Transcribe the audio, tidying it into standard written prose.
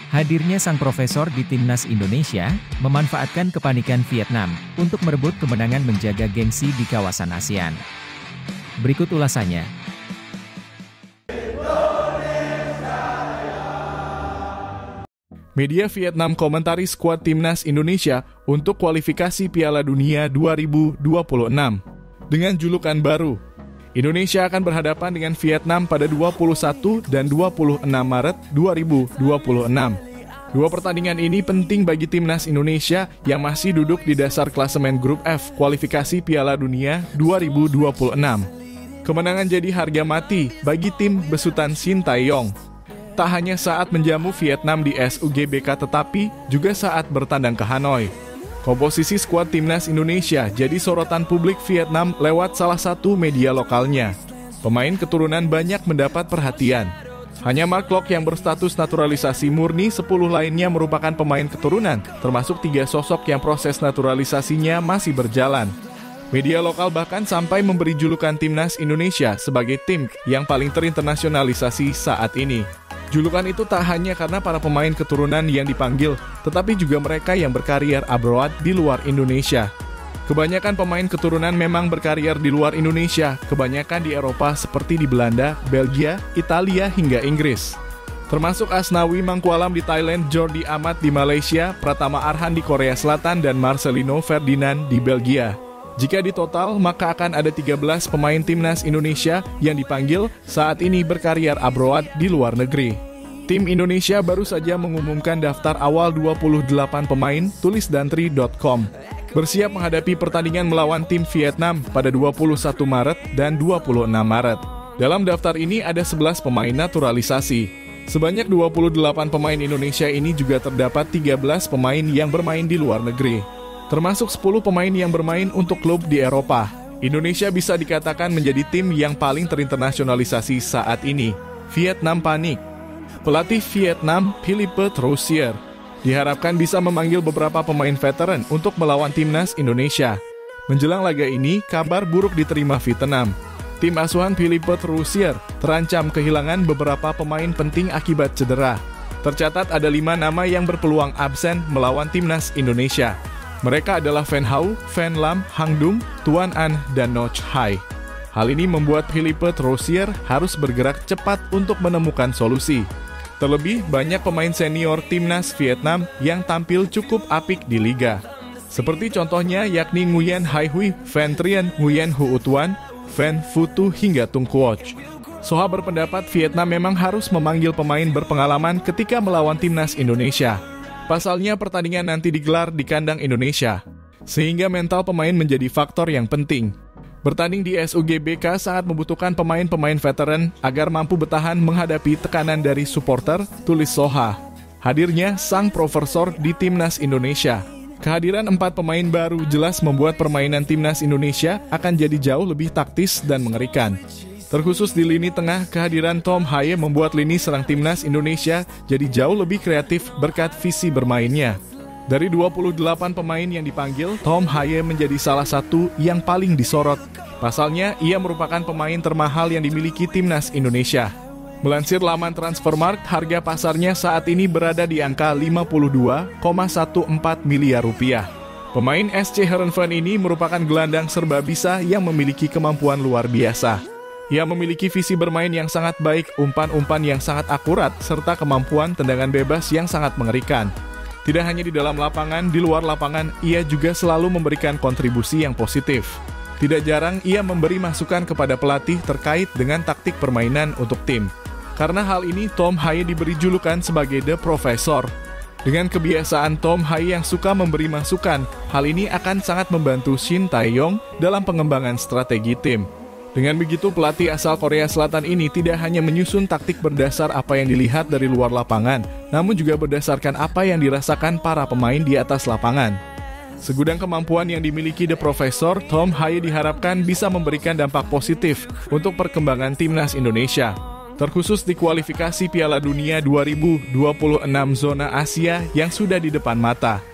Hadirnya sang profesor di timnas Indonesia, memanfaatkan kepanikan Vietnam, untuk merebut kemenangan menjaga gengsi di kawasan ASEAN. Berikut ulasannya. Media Vietnam komentari skuad timnas Indonesia untuk kualifikasi Piala Dunia 2026. Dengan julukan baru, Indonesia akan berhadapan dengan Vietnam pada 21 dan 26 Maret 2026. Dua pertandingan ini penting bagi timnas Indonesia yang masih duduk di dasar klasemen grup F kualifikasi Piala Dunia 2026. Kemenangan jadi harga mati bagi tim besutan Shin Tae-yong. Tak hanya saat menjamu Vietnam di SUGBK tetapi juga saat bertandang ke Hanoi. Komposisi skuad timnas Indonesia jadi sorotan publik Vietnam lewat salah satu media lokalnya. Pemain keturunan banyak mendapat perhatian. Hanya Mark Locke yang berstatus naturalisasi murni, 10 lainnya merupakan pemain keturunan, termasuk 3 sosok yang proses naturalisasinya masih berjalan. Media lokal bahkan sampai memberi julukan timnas Indonesia sebagai tim yang paling terinternasionalisasi saat ini. Julukan itu tak hanya karena para pemain keturunan yang dipanggil, tetapi juga mereka yang berkarier abroad di luar Indonesia. Kebanyakan pemain keturunan memang berkarier di luar Indonesia, kebanyakan di Eropa seperti di Belanda, Belgia, Italia, hingga Inggris. Termasuk Asnawi Mangkualam di Thailand, Jordi Amat di Malaysia, Pratama Arhan di Korea Selatan, dan Marcelino Ferdinand di Belgia. Jika ditotal, maka akan ada 13 pemain timnas Indonesia yang dipanggil saat ini berkarier abroad di luar negeri. Tim Indonesia baru saja mengumumkan daftar awal 28 pemain, tulis dantri.com. Bersiap menghadapi pertandingan melawan tim Vietnam pada 21 Maret dan 26 Maret. Dalam daftar ini ada 11 pemain naturalisasi. Sebanyak 28 pemain Indonesia ini juga terdapat 13 pemain yang bermain di luar negeri. Termasuk 10 pemain yang bermain untuk klub di Eropa. Indonesia bisa dikatakan menjadi tim yang paling terinternasionalisasi saat ini. Vietnam panik. Pelatih Vietnam, Philippe Troussier, diharapkan bisa memanggil beberapa pemain veteran untuk melawan timnas Indonesia. Menjelang laga ini, kabar buruk diterima Vietnam. Tim asuhan Philippe Troussier terancam kehilangan beberapa pemain penting akibat cedera. Tercatat ada 5 nama yang berpeluang absen melawan timnas Indonesia. Mereka adalah Van Hau, Van Lam, Hang Dum, Tuan An, dan Noch Hai. Hal ini membuat Philippe Troussier harus bergerak cepat untuk menemukan solusi. Terlebih, banyak pemain senior timnas Vietnam yang tampil cukup apik di liga. Seperti contohnya yakni Nguyen Hai Huy, Van Trien, Nguyen Hu Tuan, Van Phu Tu, hingga Tung Quoc. Soha berpendapat Vietnam memang harus memanggil pemain berpengalaman ketika melawan timnas Indonesia. Pasalnya pertandingan nanti digelar di kandang Indonesia, sehingga mental pemain menjadi faktor yang penting. Bertanding di SUGBK sangat membutuhkan pemain-pemain veteran agar mampu bertahan menghadapi tekanan dari supporter, tulis Soha. Hadirnya sang profesor di timnas Indonesia. Kehadiran 4 pemain baru jelas membuat permainan timnas Indonesia akan jadi jauh lebih taktis dan mengerikan. Terkhusus di lini tengah, kehadiran Tom Haye membuat lini serang timnas Indonesia jadi jauh lebih kreatif berkat visi bermainnya. Dari 28 pemain yang dipanggil, Tom Haye menjadi salah satu yang paling disorot. Pasalnya, ia merupakan pemain termahal yang dimiliki timnas Indonesia. Melansir laman Transfermarkt, harga pasarnya saat ini berada di angka 52,14 miliar rupiah. Pemain SC Heerenveen ini merupakan gelandang serba bisa yang memiliki kemampuan luar biasa. Ia memiliki visi bermain yang sangat baik, umpan-umpan yang sangat akurat, serta kemampuan tendangan bebas yang sangat mengerikan. Tidak hanya di dalam lapangan, di luar lapangan, ia juga selalu memberikan kontribusi yang positif. Tidak jarang ia memberi masukan kepada pelatih terkait dengan taktik permainan untuk tim. Karena hal ini, Tom Haye diberi julukan sebagai The Professor. Dengan kebiasaan Tom Haye yang suka memberi masukan, hal ini akan sangat membantu Shin Tae-yong dalam pengembangan strategi tim. Dengan begitu, pelatih asal Korea Selatan ini tidak hanya menyusun taktik berdasar apa yang dilihat dari luar lapangan, namun juga berdasarkan apa yang dirasakan para pemain di atas lapangan. Segudang kemampuan yang dimiliki The Professor, Tom Haye diharapkan bisa memberikan dampak positif untuk perkembangan timnas Indonesia. Terkhusus di kualifikasi Piala Dunia 2026 zona Asia yang sudah di depan mata.